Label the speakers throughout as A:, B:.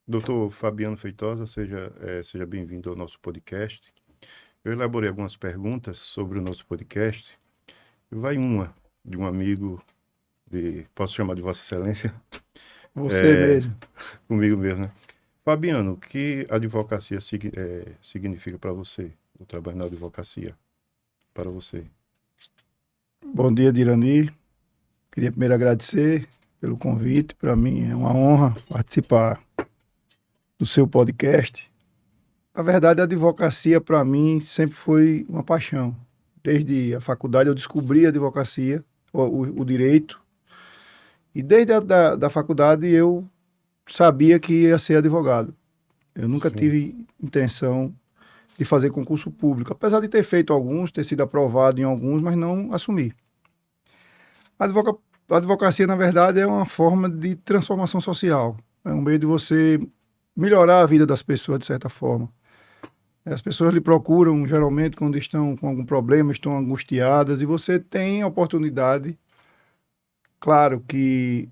A: Doutor Fabiano Feitosa, seja bem-vindo ao nosso podcast. Eu elaborei algumas perguntas sobre o nosso podcast. Vai uma de um amigo, posso chamar de Vossa Excelência?
B: Você mesmo.
A: Comigo mesmo, né? Fabiano, o que a advocacia significa para você? O trabalho na advocacia para você?
B: Bom dia, Dirani. Queria primeiro agradecer pelo convite. Para mim é uma honra participar do seu podcast. Na verdade, a advocacia para mim sempre foi uma paixão. Desde a faculdade eu descobri a advocacia, o direito, e desde a da faculdade eu sabia que ia ser advogado. Eu nunca
A: Sim,
B: tive intenção de fazer concurso público, apesar de ter feito alguns, ter sido aprovado em alguns, mas não assumi. A advoca- a advocacia, na verdade, é uma forma de transformação social. É um meio de você melhorar a vida das pessoas, de certa forma. As pessoas lhe procuram, geralmente, quando estão com algum problema, estão angustiadas, e você tem a oportunidade. Claro que,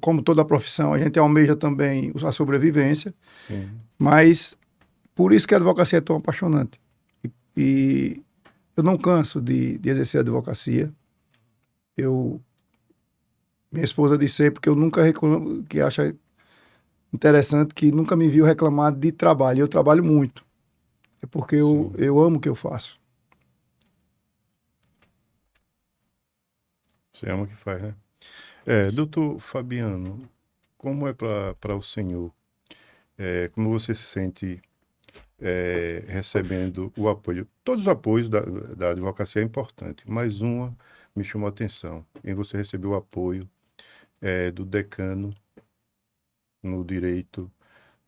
B: como toda profissão, a gente almeja também a sobrevivência,
A: sim,
B: mas por isso que a advocacia é tão apaixonante. E eu não canso de exercer a advocacia. Eu, minha esposa diz sempre que eu nunca reclamo, que acha interessante que nunca me viu reclamar de trabalho. Eu trabalho muito. É porque eu,
A: sim.
B: eu amo o que eu faço.
A: Você ama o que faz, né? Doutor Fabiano, como é para o senhor? Como você se sente recebendo o apoio? Todos os apoios da advocacia é importante, mas uma me chamou a atenção, em você receber o apoio do decano no direito,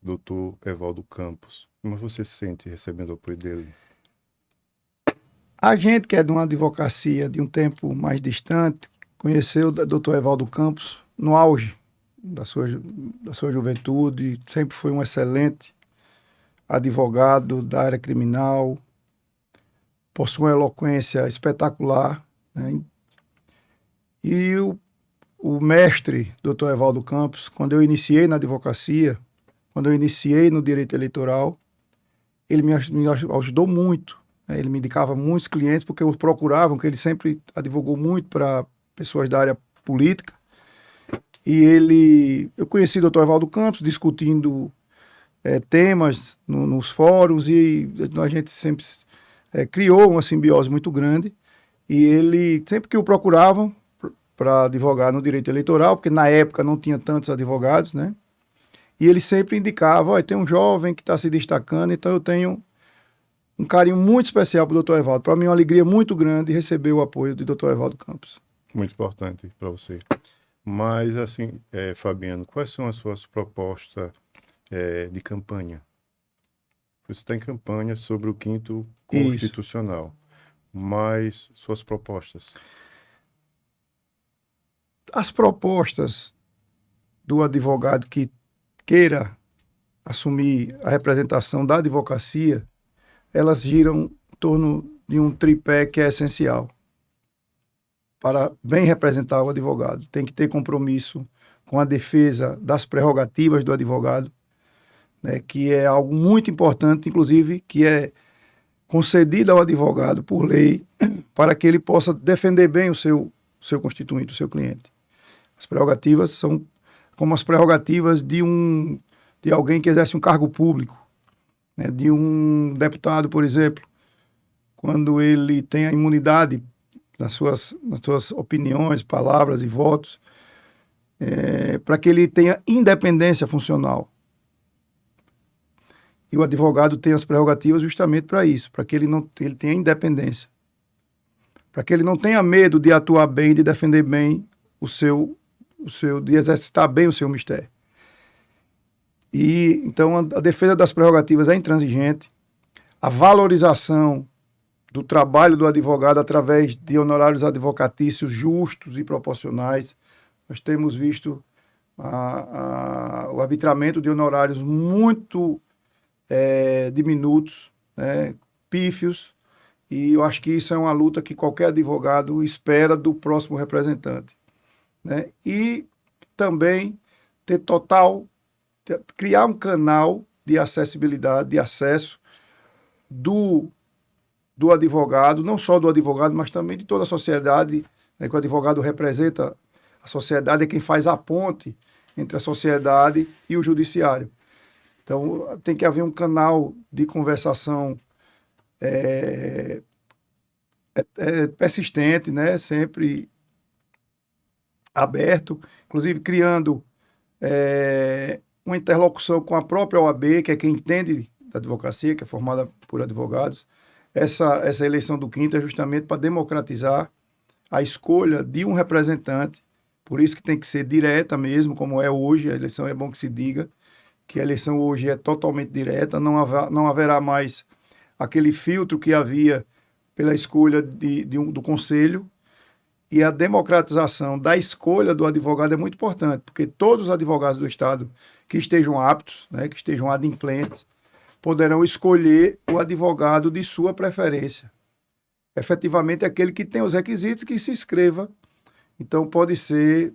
A: doutor Evaldo Campos. Como você se sente recebendo o apoio dele?
B: A gente que é de uma advocacia de um tempo mais distante, conheceu o Dr. Evaldo Campos no auge da sua juventude, sempre foi um excelente advogado da área criminal, possui uma eloquência espetacular, né? E o mestre, Dr. Evaldo Campos, quando eu iniciei na advocacia, quando eu iniciei no direito eleitoral, ele me ajudou muito, né? Ele me indicava muitos clientes, porque os procuravam, que ele sempre advogou muito para pessoas da área política. Eu conheci o Dr. Evaldo Campos discutindo temas nos fóruns e a gente sempre criou uma simbiose muito grande. E ele, sempre que o procuravam para advogar no direito eleitoral, porque na época não tinha tantos advogados, né? E ele sempre indicava, olha, tem um jovem que está se destacando, então eu tenho um carinho muito especial para o Dr. Evaldo. Para mim é uma alegria muito grande receber o apoio do Dr. Evaldo Campos.
A: Muito importante para você. Mas, assim, Fabiano, quais são as suas propostas de campanha? Você está em campanha sobre o quinto
B: Isso.
A: constitucional, mas suas propostas.
B: As propostas do advogado que queira assumir a representação da advocacia, elas giram em torno de um tripé que é essencial para bem representar o advogado. Tem que ter compromisso com a defesa das prerrogativas do advogado, né, que é algo muito importante, inclusive, que é concedido ao advogado por lei para que ele possa defender bem o seu constituinte, o seu cliente. As prerrogativas são como as prerrogativas de alguém que exerce um cargo público, né, de um deputado, por exemplo, quando ele tem a imunidade nas suas opiniões, palavras e votos, para que ele tenha independência funcional. E o advogado tem as prerrogativas justamente para isso, para que ele tenha independência, para que ele não tenha medo de atuar bem, de defender bem de exercitar bem o seu mistério. E então a defesa das prerrogativas é intransigente, a valorização do trabalho do advogado através de honorários advocatícios justos e proporcionais. Nós temos visto o arbitramento de honorários muito diminutos, né, pífios, e eu acho que isso é uma luta que qualquer advogado espera do próximo representante, né? E também ter criar um canal de acessibilidade, de acesso do advogado, não só do advogado, mas também de toda a sociedade, né, que o advogado representa a sociedade, é quem faz a ponte entre a sociedade e o judiciário. Então, tem que haver um canal de conversação persistente, né, sempre aberto, inclusive criando uma interlocução com a própria OAB, que é quem entende da advocacia, que é formada por advogados. Essa eleição do quinto é justamente para democratizar a escolha de um representante, por isso que tem que ser direta mesmo, como é hoje, a eleição é bom que se diga, que a eleição hoje é totalmente direta, não haverá mais aquele filtro que havia pela escolha do conselho, e a democratização da escolha do advogado é muito importante, porque todos os advogados do Estado que estejam aptos, né, que estejam adimplentes, poderão escolher o advogado de sua preferência. Efetivamente, aquele que tem os requisitos que se inscreva. Então, pode ser,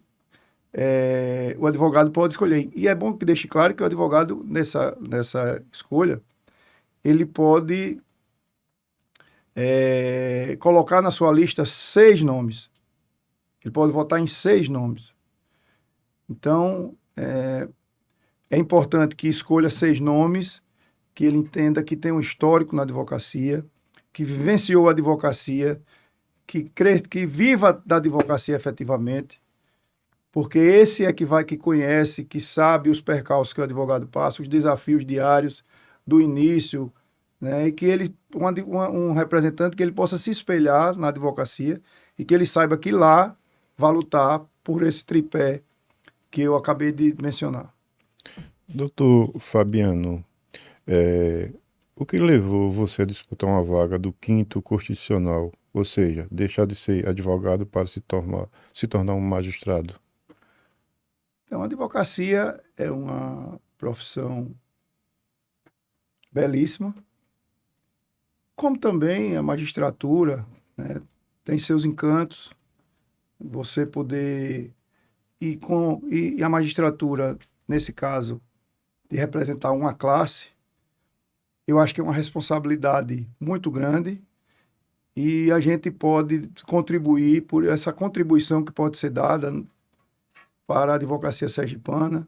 B: o advogado pode escolher. E é bom que deixe claro que o advogado, nessa escolha, ele pode colocar na sua lista 6 nomes. Ele pode votar em 6 nomes. Então, é importante que escolha 6 nomes, que ele entenda que tem um histórico na advocacia, que vivenciou a advocacia, que viva da advocacia efetivamente, porque esse é que conhece, que sabe os percalços que o advogado passa, os desafios diários do início, né? E que um representante que ele possa se espelhar na advocacia e que ele saiba que lá vai lutar por esse tripé que eu acabei de mencionar.
A: Doutor Fabiano, o que levou você a disputar uma vaga do quinto constitucional, ou seja, deixar de ser advogado para se tornar um magistrado?
B: Então, a advocacia é uma profissão belíssima, como também a magistratura, né, tem seus encantos. Você poder e a magistratura, nesse caso, de representar uma classe, eu acho que é uma responsabilidade muito grande e a gente pode contribuir por essa contribuição que pode ser dada para a advocacia sergipana.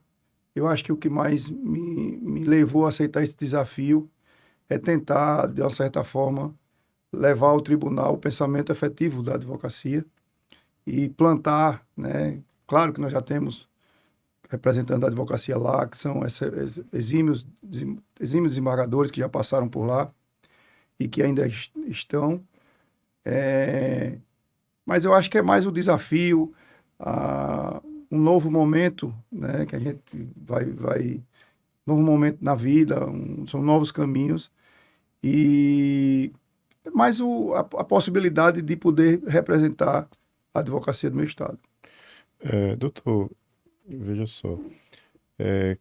B: Eu acho que o que mais me levou a aceitar esse desafio é tentar, de uma certa forma, levar ao tribunal o pensamento efetivo da advocacia e plantar, né? Claro que nós já temos representantes da advocacia lá, que são exímios desembargadores que já passaram por lá e que ainda estão. Mas eu acho que é mais o desafio, um novo momento, né? Que a gente vai novo momento na vida, são novos caminhos e mais a possibilidade de poder representar a advocacia do meu estado.
A: Doutor, veja só,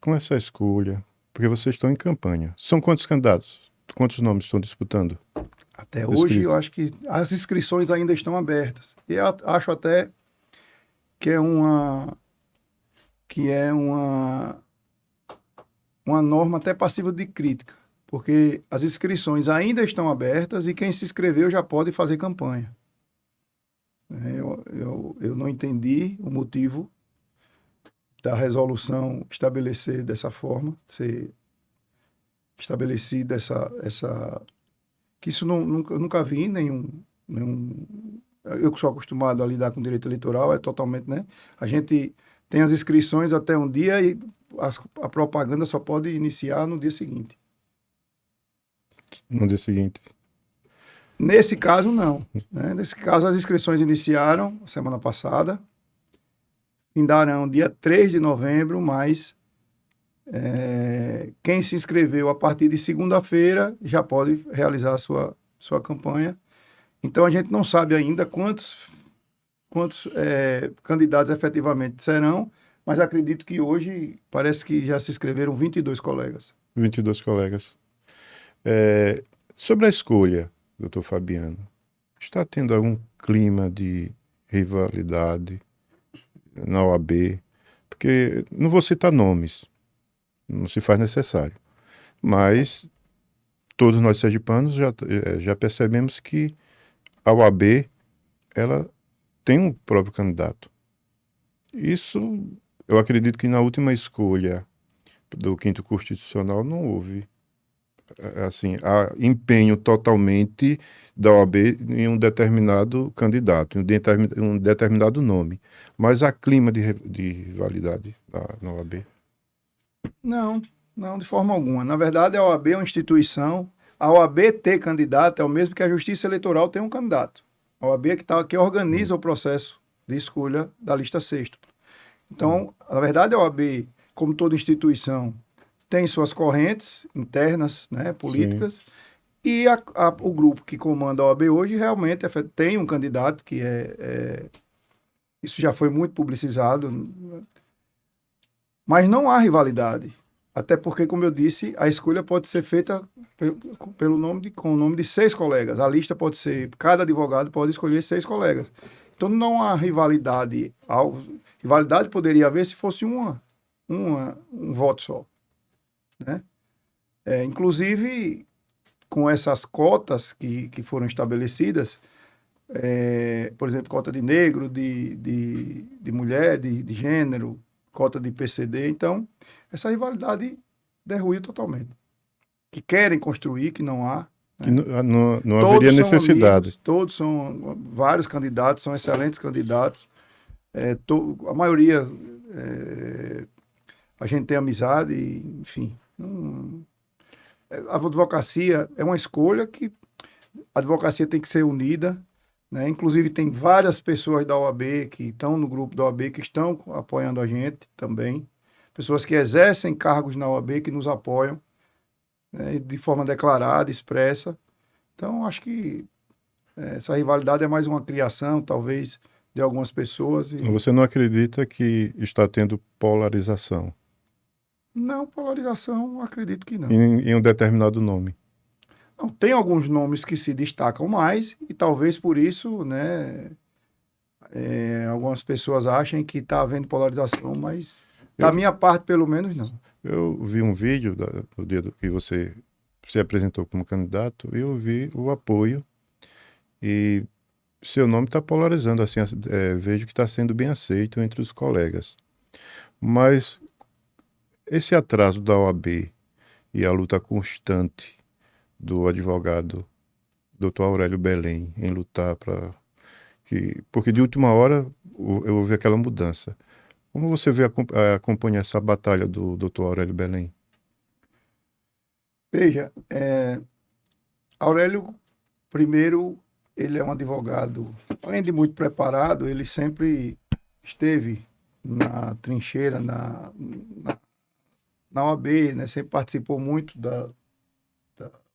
A: com essa escolha, porque vocês estão em campanha, são quantos candidatos? Quantos nomes estão disputando?
B: Até hoje, eu acho que as inscrições ainda estão abertas. E eu acho até que é uma norma até passível de crítica, porque as inscrições ainda estão abertas e quem se inscreveu já pode fazer campanha. Eu não entendi o motivo da resolução estabelecer dessa forma, ser estabelecida que isso nunca vi nenhum. Eu que sou acostumado a lidar com direito eleitoral, é totalmente, né? A gente tem as inscrições até um dia e a propaganda só pode iniciar no dia seguinte.
A: No dia seguinte?
B: Nesse caso, não. Né? Nesse caso, as inscrições iniciaram semana passada, findarão dia 3 de novembro, mas quem se inscreveu a partir de segunda-feira já pode realizar a sua campanha. Então, a gente não sabe ainda quantos candidatos efetivamente serão, mas acredito que hoje parece que já se inscreveram 22 colegas.
A: 22 colegas. Sobre a escolha, doutor Fabiano, está tendo algum clima de rivalidade na OAB? Porque não vou citar nomes, não se faz necessário. Mas todos nós sergipanos já percebemos que a OAB ela tem um próprio candidato. Isso, eu acredito que na última escolha do quinto constitucional não houve assim, empenho totalmente da OAB em um determinado candidato, em um determinado nome. Mas há clima de rivalidade na OAB.
B: Não, não, de forma alguma. Na verdade, a OAB é uma instituição. A OAB ter candidato é o mesmo que a Justiça Eleitoral ter um candidato. A OAB é que organiza o processo de escolha da lista sexta. Então, na verdade, a OAB, como toda instituição, tem suas correntes internas, né, políticas, sim, e o grupo que comanda a OAB hoje realmente tem um candidato que isso já foi muito publicizado, mas não há rivalidade. Até porque, como eu disse, a escolha pode ser feita com o nome de 6 colegas. A lista pode ser, cada advogado pode escolher 6 colegas. Então não há rivalidade. Rivalidade poderia haver se fosse um voto só. Né? Inclusive, com essas cotas que foram estabelecidas, por exemplo, cota de negro, de mulher, de gênero, cota de PCD, então essa rivalidade derruiu totalmente. Que querem construir, que não há.
A: Que não haveria necessidade.
B: Amigos, todos são, vários candidatos, são excelentes candidatos. A maioria, a gente tem amizade, enfim. A advocacia é uma escolha que a advocacia tem que ser unida, né? Inclusive tem várias pessoas da OAB que estão no grupo da OAB que estão apoiando a gente também. Pessoas que exercem cargos na OAB que nos apoiam, né, de forma declarada, expressa. Então, acho que essa rivalidade é mais uma criação, talvez, de algumas pessoas.
A: Você não acredita que está tendo polarização?
B: Não, polarização, acredito que não.
A: Em um determinado nome?
B: Não, tem alguns nomes que se destacam mais e talvez por isso, né, algumas pessoas achem que está havendo polarização, mas da minha parte, pelo menos, não.
A: Eu vi um vídeo do dia que você se apresentou como candidato e eu vi o apoio e seu nome está polarizando, assim, vejo que está sendo bem aceito entre os colegas. Mas esse atraso da OAB e a luta constante do advogado Dr. Aurélio Belém em lutar porque de última hora eu ouvi aquela mudança. Como você vê acompanhar essa batalha do Dr. Aurélio Belém?
B: Veja, Aurélio, primeiro, ele é um advogado, além de muito preparado, ele sempre esteve na trincheira, na OAB, né? Sempre participou muito da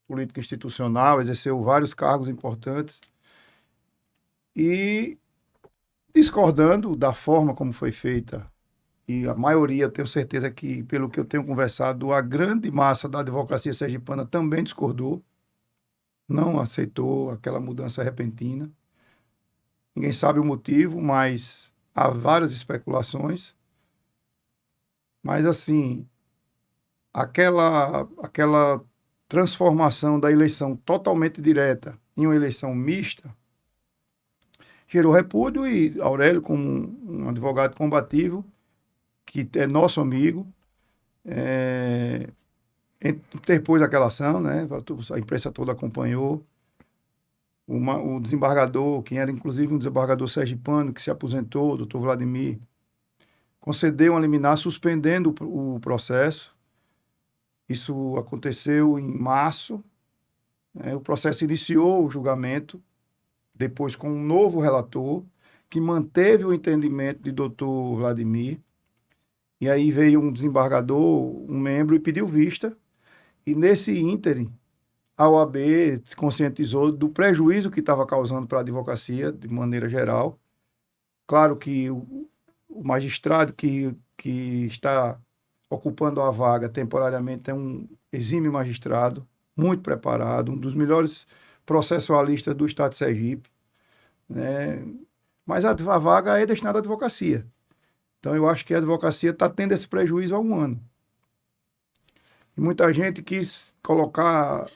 B: política institucional, exerceu vários cargos importantes e discordando da forma como foi feita, e a maioria, tenho certeza que, pelo que eu tenho conversado, a grande massa da advocacia sergipana também discordou, não aceitou aquela mudança repentina. Ninguém sabe o motivo, mas há várias especulações. Mas, assim, aquela transformação da eleição totalmente direta em uma eleição mista gerou repúdio e Aurélio, como um advogado combativo, que é nosso amigo, interpôs aquela ação, né? A imprensa toda acompanhou. O desembargador, que era inclusive um desembargador sergipano, que se aposentou, o doutor Vladimir, concedeu uma liminar suspendendo o processo. Isso aconteceu em março. O processo iniciou o julgamento, depois com um novo relator, que manteve o entendimento de doutor Vladimir. E aí veio um desembargador, um membro, e pediu vista. E nesse ínterim, a OAB se conscientizou do prejuízo que estava causando para a advocacia, de maneira geral. Claro que o magistrado que está ocupando a vaga temporariamente é um exímio magistrado, muito preparado, um dos melhores processualistas do estado de Sergipe, né? Mas a vaga é destinada à advocacia. Então, eu acho que a advocacia está tendo esse prejuízo há um ano. E muita gente quis colocar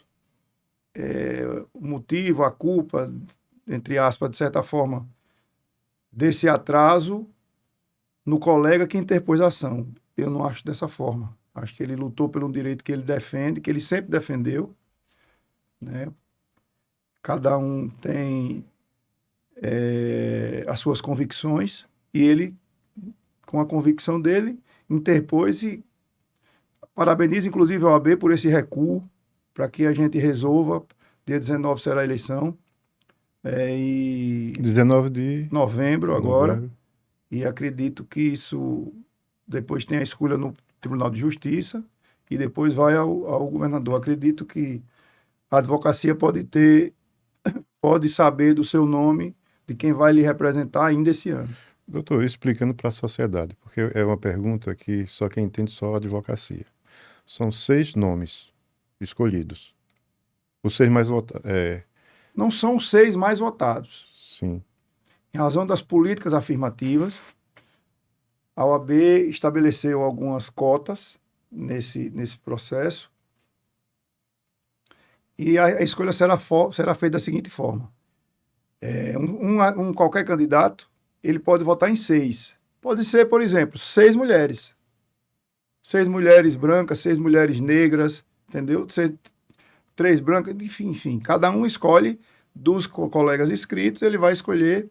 B: o motivo, a culpa, entre aspas, de certa forma, desse atraso no colega que interpôs a ação. Eu não acho dessa forma. Acho que ele lutou pelo direito que ele defende, que ele sempre defendeu, né? Cada um tem as suas convicções e ele, com a convicção dele, interpôs e parabenizo, inclusive, a OAB por esse recuo, para que a gente resolva. Dia 19 será a eleição, e
A: 19 de
B: novembro agora,
A: novembro.
B: e acredito que isso depois tem a escolha no Tribunal de Justiça e depois vai ao governador. Acredito que a advocacia pode saber do seu nome, de quem vai lhe representar ainda esse ano.
A: Doutor, explicando para a sociedade, porque é uma pergunta que só quem entende só a advocacia. São 6 nomes escolhidos. Os 6 mais votados.
B: Não são os 6 mais votados.
A: Sim.
B: Em razão das políticas afirmativas, a OAB estabeleceu algumas cotas nesse processo e a escolha será feita da seguinte forma. Qualquer candidato ele pode votar em 6. Pode ser, por exemplo, 6 mulheres. 6 mulheres brancas, 6 mulheres negras, entendeu? 3 brancas, enfim. Cada um escolhe dos colegas inscritos, ele vai escolher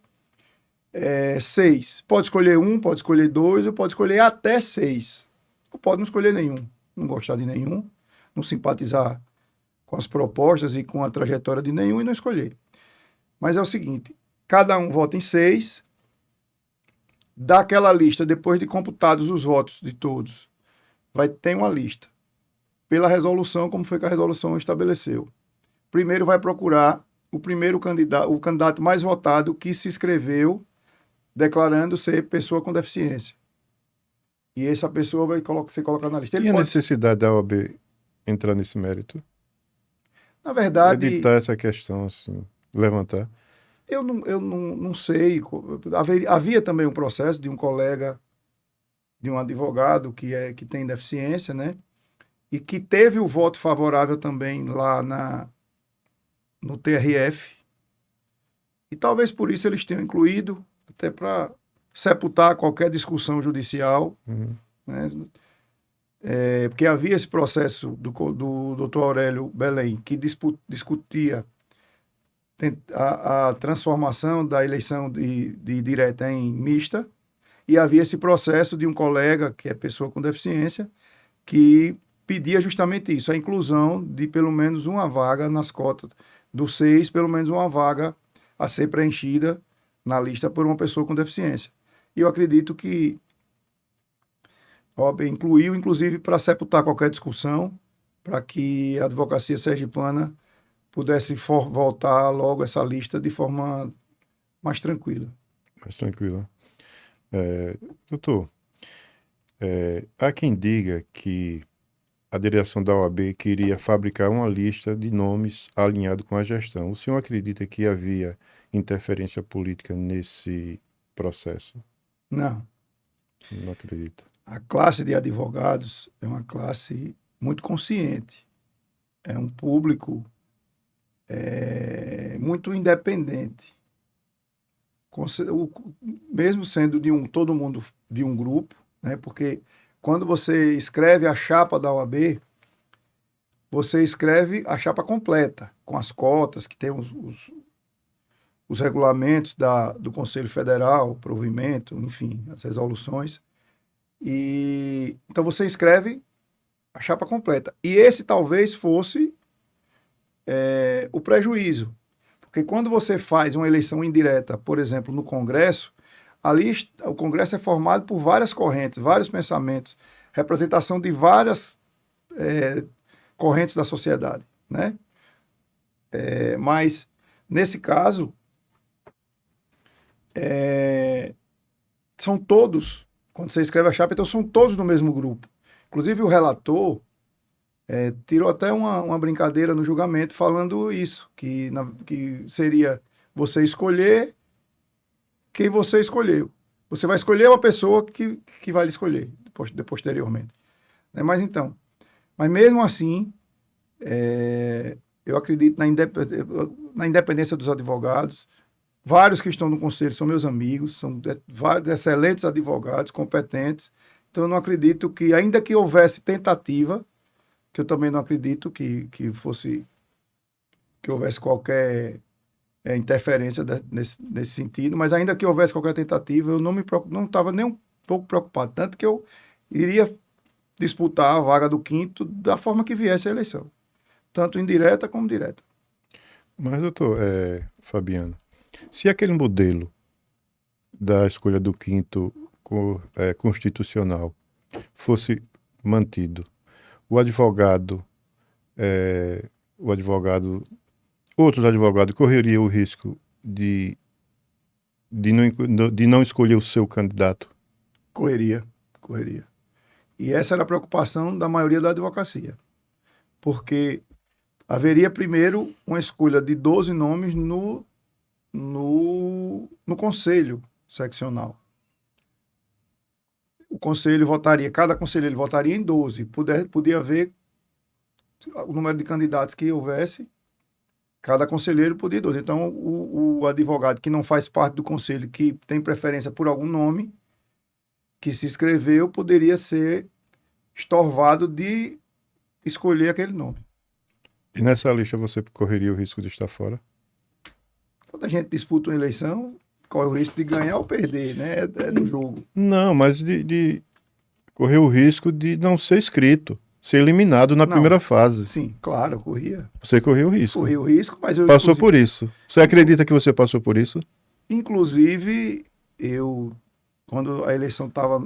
B: 6. Pode escolher 1, pode escolher 2, ou pode escolher até 6. Ou pode não escolher nenhum. Não gostar de nenhum, não simpatizar com as propostas e com a trajetória de nenhum e não escolher. Mas é o seguinte, cada um vota em 6, daquela lista, depois de computados os votos de todos, vai ter uma lista, pela resolução, como foi que a resolução estabeleceu. Primeiro vai procurar o candidato mais votado que se inscreveu declarando ser pessoa com deficiência. E essa pessoa vai ser colocada na lista.
A: E a necessidade da OAB entrar nesse mérito?
B: Na verdade...
A: Editar essa questão, assim, levantar.
B: Eu não sei. Havia também um processo de um colega, de um advogado que tem deficiência, né? E que teve o voto favorável também lá no TRF. E talvez por isso eles tenham incluído, até para sepultar qualquer discussão judicial, né? Porque havia esse processo do Dr. Aurélio Belém, que discutia a transformação da eleição de direta em mista, e havia esse processo de um colega, que é pessoa com deficiência, que pedia justamente isso, a inclusão de pelo menos uma vaga nas cotas dos 6, pelo menos uma vaga a ser preenchida na lista por uma pessoa com deficiência. E eu acredito que a OAB incluiu, inclusive, para sepultar qualquer discussão, para que a advocacia sergipana pudesse voltar logo essa lista de forma mais tranquila.
A: Mais tranquila. Doutor, há quem diga que a direção da OAB queria fabricar uma lista de nomes alinhado com a gestão. O senhor acredita que havia interferência política nesse processo?
B: Não.
A: Não acredito.
B: A classe de advogados é uma classe muito consciente. É um público muito independente. Mesmo sendo todo mundo de um grupo, né? Porque quando você escreve a chapa da OAB, você escreve a chapa completa, com as cotas, que tem os regulamentos do Conselho Federal, provimento, enfim, as resoluções. Então você escreve a chapa completa. E esse talvez fosse o prejuízo. Porque quando você faz uma eleição indireta, por exemplo, no Congresso, o Congresso é formado por várias correntes, vários pensamentos, representação de várias correntes da sociedade, né? Mas, nesse caso, são todos, quando você escreve a chapa, então são todos do mesmo grupo. Inclusive, o relator tirou até uma brincadeira no julgamento falando isso, que seria você escolher quem você escolheu. Você vai escolher uma pessoa que vai lhe escolher posteriormente. Mas então, Mas mesmo assim, eu acredito na independência dos advogados. Vários que estão no conselho são meus amigos, são vários excelentes advogados, competentes. Então, eu não acredito que, ainda que houvesse tentativa, que eu também não acredito que houvesse qualquer interferência nesse sentido, mas ainda que houvesse qualquer tentativa, eu não estava nem um pouco preocupado, tanto que eu iria disputar a vaga do quinto da forma que viesse a eleição, tanto indireta como direta.
A: Mas, doutor Fabiano, se aquele modelo da escolha do quinto constitucional fosse mantido, o advogado, o advogado, outros advogados correriam o risco de não escolher o seu candidato?
B: Correria, correria. E essa era a preocupação da maioria da advocacia, porque haveria primeiro uma escolha de 12 nomes no conselho seccional. O conselho votaria, cada conselheiro votaria em 12. Podia haver o número de candidatos que houvesse, cada conselheiro podia 12. Então, o advogado que não faz parte do conselho, que tem preferência por algum nome, que se inscreveu, poderia ser estorvado de escolher aquele nome.
A: E nessa lista você correria o risco de estar fora?
B: Quando a gente disputa uma eleição, corre o risco de ganhar ou perder, né? É no jogo.
A: Não, mas de correr o risco de não ser inscrito, ser eliminado na primeira fase.
B: Sim, claro, corria.
A: Você correu o risco.
B: Corri o risco, mas eu...
A: Passou por isso. Você acredita que você passou por isso?
B: Inclusive, quando a eleição estava,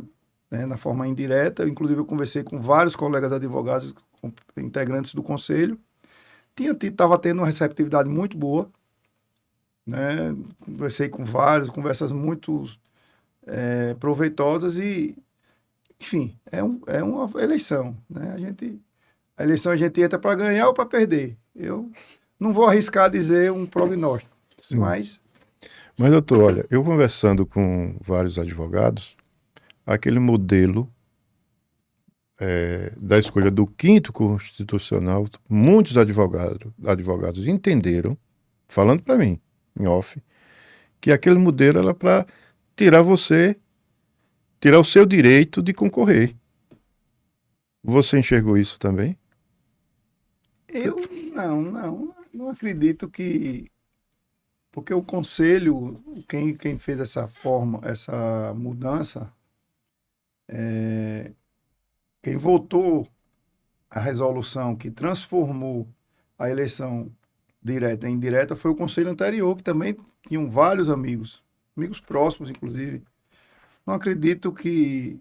B: né, na forma indireta, eu conversei com vários colegas advogados, integrantes do conselho, estava tendo uma receptividade muito boa, né? Conversei com vários, conversas muito proveitosas e, enfim, é uma eleição, né? A eleição a gente entra para ganhar ou para perder. Eu não vou arriscar dizer um prognóstico,
A: Sim.
B: Mas,
A: doutor, olha, eu conversando com vários advogados, aquele modelo da escolha do quinto constitucional, muitos advogados entenderam, falando para mim, em off, que aquele modelo era para tirar o seu direito de concorrer. Você enxergou isso também?
B: Eu não acredito que... Porque o conselho, quem fez essa mudança, quem votou a resolução que transformou a eleição direta em indireta foi o conselho anterior, que também tinham vários amigos próximos, inclusive. Não acredito que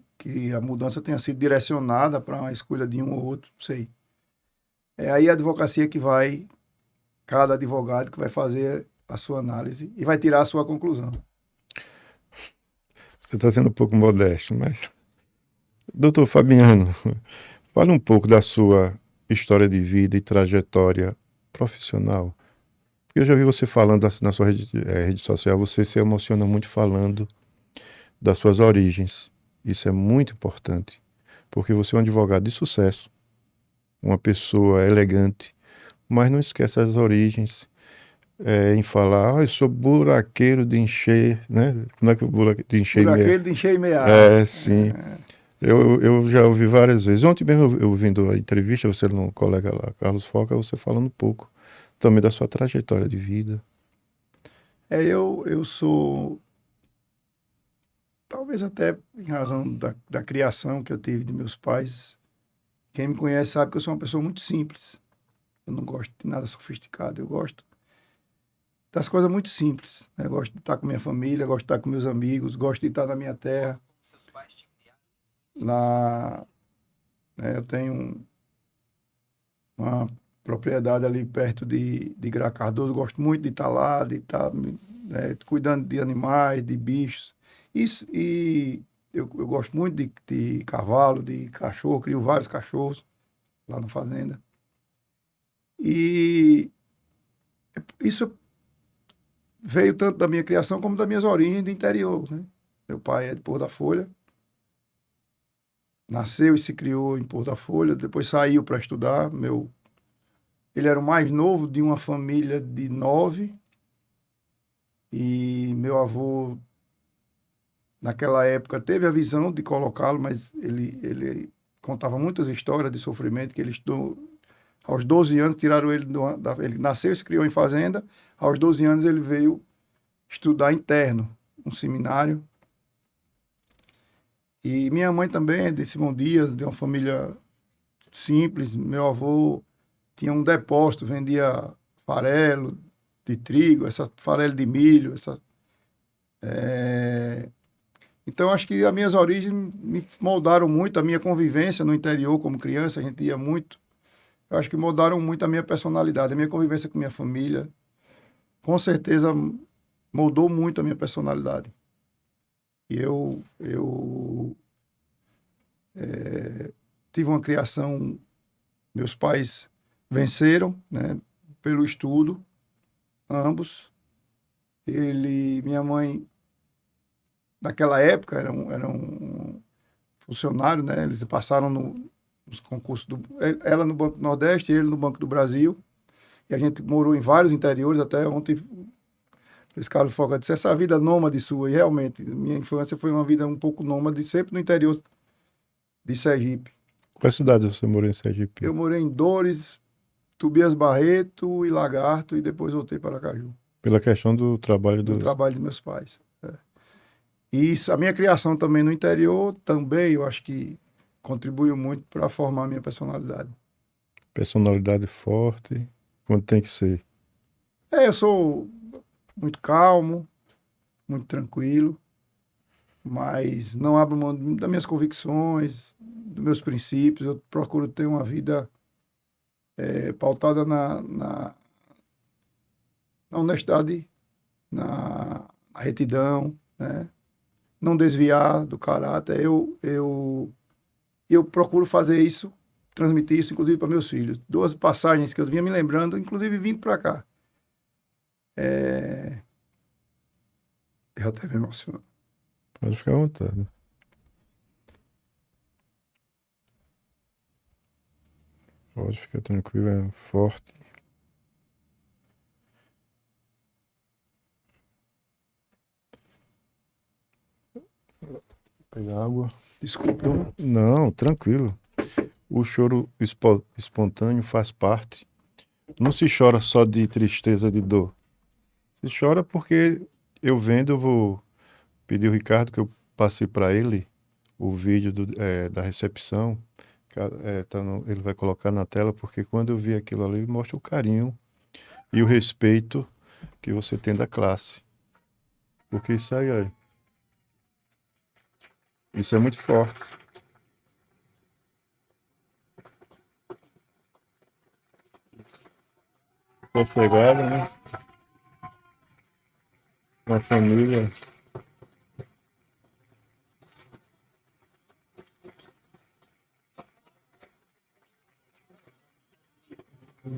B: a mudança tenha sido direcionada para a escolha de um ou outro, não sei. É aí a advocacia cada advogado que vai fazer a sua análise e vai tirar a sua conclusão.
A: Você está sendo um pouco modesto, mas... Doutor Fabiano, fale um pouco da sua história de vida e trajetória profissional. Porque eu já vi você falando na sua rede social, você se emociona muito falando das suas origens. Isso é muito importante, porque você é um advogado de sucesso, uma pessoa elegante, mas não esquece as origens, em falar, eu sou buraqueiro de encher, né? Como é que o buraqueiro de encher
B: Buraqueiro de encher e meia.
A: Sim. Eu já ouvi várias vezes. Ontem mesmo eu ouvindo a entrevista, você no colega lá, Carlos Foca, você falando um pouco também da sua trajetória de vida.
B: Eu sou, talvez até em razão da criação que eu tive de meus pais, quem me conhece sabe que eu sou uma pessoa muito simples. Eu não gosto de nada sofisticado, eu gosto das coisas muito simples, né? Gosto de estar com minha família, gosto de estar com meus amigos, gosto de estar na minha terra. Lá, né, eu tenho uma propriedade ali perto de Gra Cardoso, gosto muito de estar lá, de estar, né, cuidando de animais, de bichos. E eu gosto muito de cavalo, de cachorro, crio vários cachorros lá na fazenda. E isso veio tanto da minha criação como das minhas origens do interior, né? Meu pai é de Pôr da Folha. nasceu e se criou em Porto da Folha, depois saiu para estudar. Ele era o mais novo de uma família de 9, e meu avô, naquela época, teve a visão de colocá-lo, mas ele contava muitas histórias de sofrimento, que ele estudou aos 12 anos, tiraram ele ele nasceu e se criou em fazenda. Aos 12 anos ele veio estudar interno, um seminário. E minha mãe também é de Simão Dias, de uma família simples. Meu avô tinha um depósito, vendia farelo de trigo, essa farelo de milho. Então, acho que as minhas origens me moldaram muito, a minha convivência no interior como criança, a gente ia muito. Eu acho que moldaram muito a minha personalidade, a minha convivência com minha família. Com certeza moldou muito a minha personalidade. E eu tive uma criação, meus pais venceram, né, pelo estudo, ambos. Minha mãe, naquela época, era um funcionário, né, eles passaram nos concursos, ela no Banco do Nordeste, ele no Banco do Brasil, e a gente morou em vários interiores, até ontem Luiz Carlos Foca disse, essa vida nômade sua, e realmente, minha infância foi uma vida um pouco nômade, sempre no interior de Sergipe.
A: Qual cidade você morou em Sergipe?
B: Eu morei em Dores, Tobias Barreto e Lagarto, e depois voltei para Aracaju.
A: Pela questão do trabalho
B: Do
A: dos...
B: trabalho dos meus pais. E a minha criação também no interior, também, eu acho que contribuiu muito para formar a minha personalidade.
A: Personalidade forte, quando tem que ser.
B: Eu sou muito calmo, muito tranquilo, mas não abro mão das minhas convicções, dos meus princípios. Eu procuro ter uma vida pautada na honestidade, na retidão, né? Não desviar do caráter. Eu procuro fazer isso, transmitir isso, inclusive para meus filhos. 2 passagens que eu vinha me lembrando, inclusive vindo para cá. Eu até me emociono.
A: Pode ficar à vontade. Pode ficar tranquilo, é forte. Vou pegar água.
B: Desculpa.
A: Não, tranquilo. O choro espontâneo faz parte. Não se chora só de tristeza, de dor. Se chora porque eu vou pedir o Ricardo que eu passei para ele o vídeo da recepção. Ele vai colocar na tela, porque quando eu vi aquilo ali, mostra o carinho e o respeito que você tem da classe. Porque isso aí, olha, isso é muito forte. Sossegado, né? Uma família.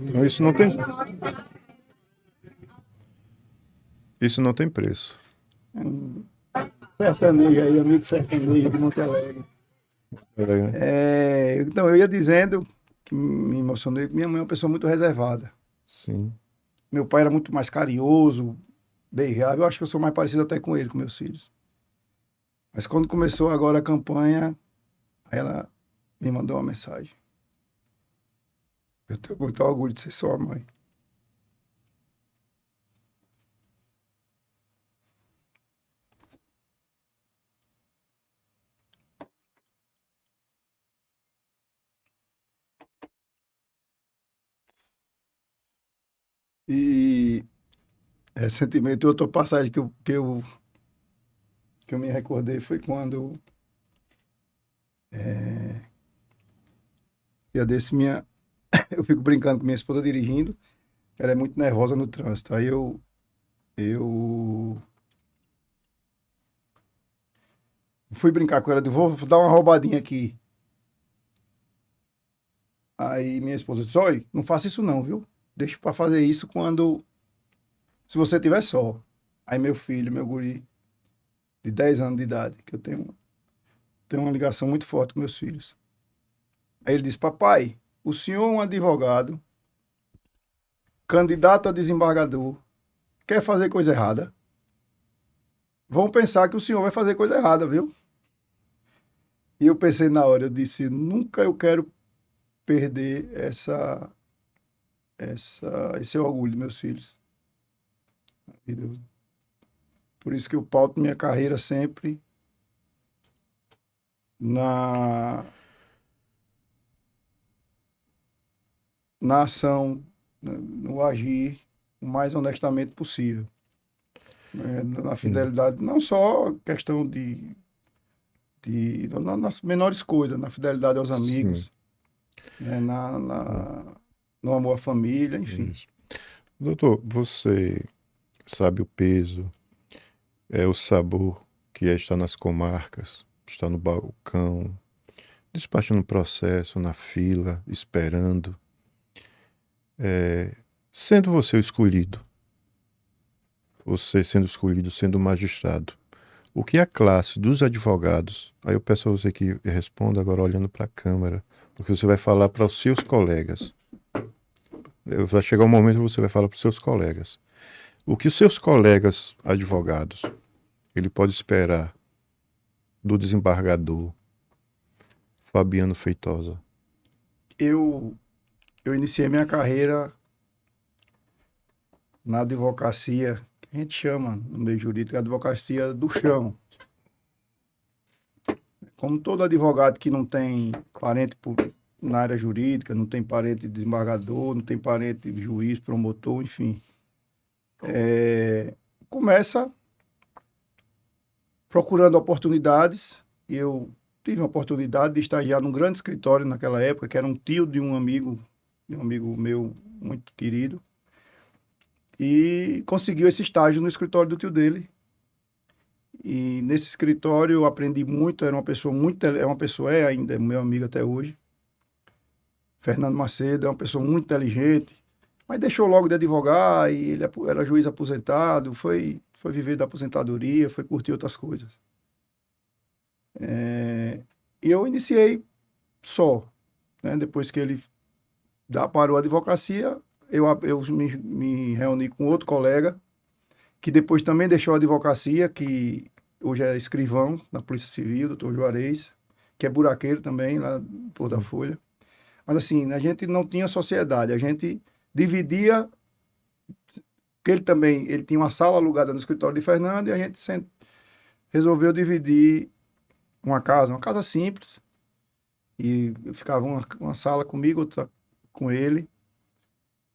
A: Então isso não tem preço.
B: Sertanejo aí, amigo sertanejo de Monte Alegre. Então, eu ia dizendo que me emocionei, que minha mãe é uma pessoa muito reservada.
A: Sim.
B: Meu pai era muito mais carinhoso, beijava. Eu acho que eu sou mais parecido até com ele, com meus filhos. Mas quando começou agora a campanha, aí ela me mandou uma mensagem. Eu tenho muito orgulho de ser sua mãe. E recentemente, outra passagem que eu me recordei foi quando dia desse eu fico brincando com minha esposa dirigindo, ela é muito nervosa no trânsito. Aí eu fui brincar com ela, vou dar uma roubadinha aqui. Aí minha esposa disse, olha, não faça isso não, viu? Deixa para fazer isso se você tiver só. Aí meu filho, meu guri, de 10 anos de idade, que eu tenho, tenho uma ligação muito forte com meus filhos. Aí ele disse: papai, o senhor é um advogado, candidato a desembargador, quer fazer coisa errada? Vão pensar que o senhor vai fazer coisa errada, viu? E eu pensei na hora, eu disse: nunca eu quero perder esse orgulho, meus filhos. Por isso que eu pauto minha carreira sempre na, na ação, no agir o mais honestamente possível. Na fidelidade, não só questão nas menores coisas, na fidelidade aos
A: Sim.
B: amigos, né, no amor à família, enfim.
A: Isso. Doutor, você sabe o peso, o sabor que é estar nas comarcas, estar no balcão, despachando o processo, na fila, esperando, sendo você o escolhido, você sendo escolhido, sendo magistrado. O que a classe dos advogados, aí eu peço a você que responda agora olhando para a câmera, porque você vai falar para os seus colegas. Vai chegar um momento que você vai falar para os seus colegas. O que os seus colegas advogados, ele pode esperar do desembargador Fabiano Feitosa?
B: Eu iniciei minha carreira na advocacia, que a gente chama no meio jurídico, a advocacia do chão. Como todo advogado que não tem parente na área jurídica, não tem parente de desembargador, não tem parente de juiz, promotor, enfim, começa procurando oportunidades. E eu tive a oportunidade de estagiar num grande escritório naquela época, que era um tio de um amigo meu muito querido, e conseguiu esse estágio no escritório do tio dele. E nesse escritório eu aprendi muito, era uma pessoa muito, é uma pessoa, ainda é meu amigo até hoje. Fernando Macedo é uma pessoa muito inteligente, mas deixou logo de advogar e ele era juiz aposentado, foi viver da aposentadoria, foi curtir outras coisas. E eu iniciei só, né? Depois que ele parou a advocacia, eu me reuni com outro colega, que depois também deixou a advocacia, que hoje é escrivão na Polícia Civil, doutor Juarez, que é buraqueiro também, lá no Porto da Folha. Mas assim, a gente não tinha sociedade, a gente dividia, porque ele tinha uma sala alugada no escritório de Fernando, e a gente resolveu dividir uma casa simples, e ficava uma sala comigo, outra com ele.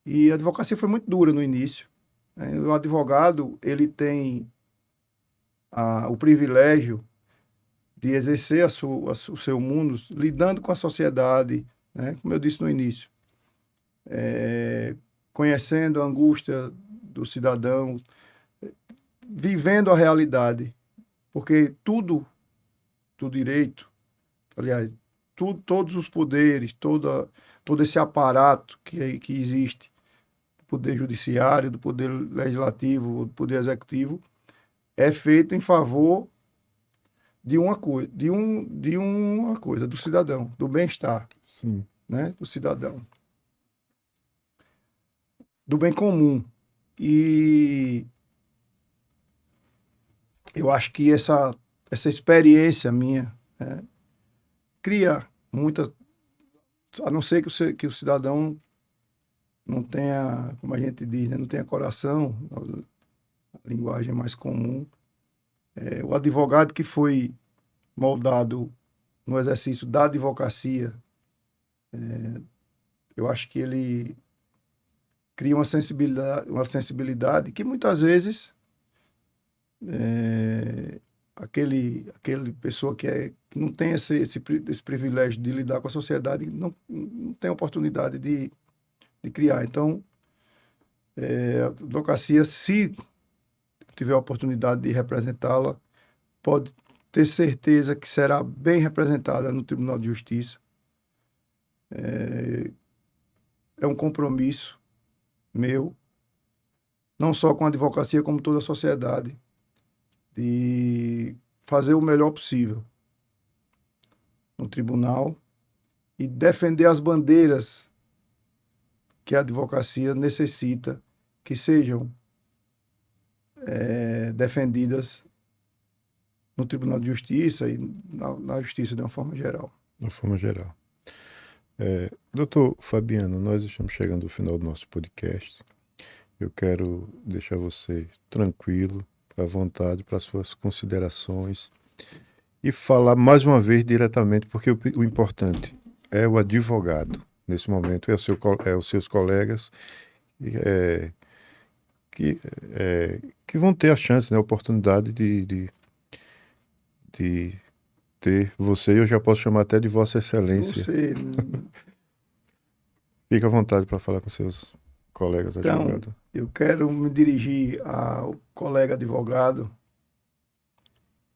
B: E a advocacia foi muito dura no início, né? O advogado, ele tem o privilégio de exercer o seu mundo lidando com a sociedade, né? Como eu disse no início, conhecendo a angústia do cidadão, vivendo a realidade, porque tudo do direito, aliás, todos os poderes, todo esse aparato que existe, do poder judiciário, do poder legislativo, do poder executivo, é feito em favor de uma coisa, uma coisa, do cidadão, do bem-estar,
A: Sim.
B: né, do cidadão, do bem comum. E eu acho que essa experiência minha, né, cria muitas, a não ser que o cidadão não tenha, como a gente diz, né, não tenha coração, a linguagem mais comum. O advogado que foi moldado no exercício da advocacia, eu acho que ele cria uma sensibilidade que muitas vezes aquele pessoa que não tem esse privilégio de lidar com a sociedade não tem oportunidade de criar. Então, a advocacia, se tiver a oportunidade de representá-la, pode ter certeza que será bem representada no Tribunal de Justiça. É um compromisso meu, não só com a advocacia, como toda a sociedade, de fazer o melhor possível. no tribunal e defender as bandeiras que a advocacia necessita que sejam defendidas no Tribunal de Justiça e na Justiça de uma forma geral.
A: De uma forma geral. Doutor Fabiano, nós estamos chegando ao final do nosso podcast. Eu quero deixar você tranquilo, à vontade para suas considerações e falar mais uma vez diretamente, porque o importante é o advogado. Nesse momento, é os seus colegas que vão ter a chance, né, a oportunidade de ter você, eu já posso chamar até de Vossa Excelência.
B: Você...
A: Fique à vontade para falar com seus colegas advogados.
B: Eu quero me dirigir ao colega advogado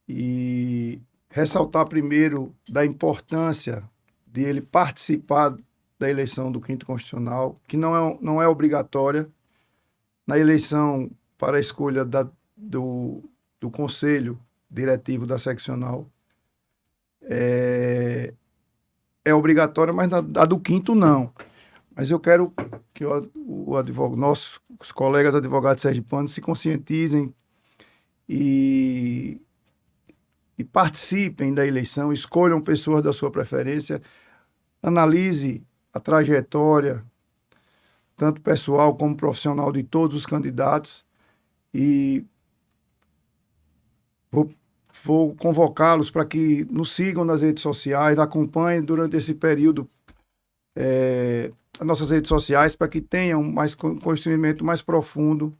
B: e ressaltar primeiro da importância de ele participar da eleição do 5º Constitucional, que não é obrigatória. Na eleição para a escolha do Conselho Diretivo da Seccional é obrigatória, mas a do 5º não. Mas eu quero que nossos colegas advogados sergipanos se conscientizem e participem da eleição, escolham pessoas da sua preferência, analise a trajetória, tanto pessoal como profissional, de todos os candidatos e vou convocá-los para que nos sigam nas redes sociais, acompanhem durante esse período as nossas redes sociais, para que tenham um conhecimento mais profundo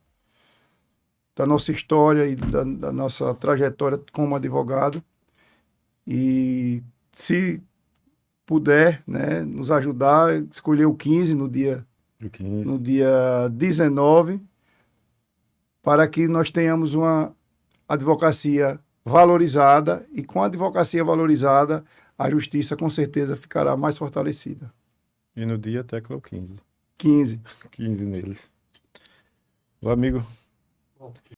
B: da nossa história e da nossa trajetória como advogado. E, se puder, né, nos ajudar a escolher o 15 no dia 19, para que nós tenhamos uma advocacia valorizada, e com a advocacia valorizada, a justiça com certeza ficará mais fortalecida.
A: E no dia tecla o 15.
B: 15
A: neles. O amigo.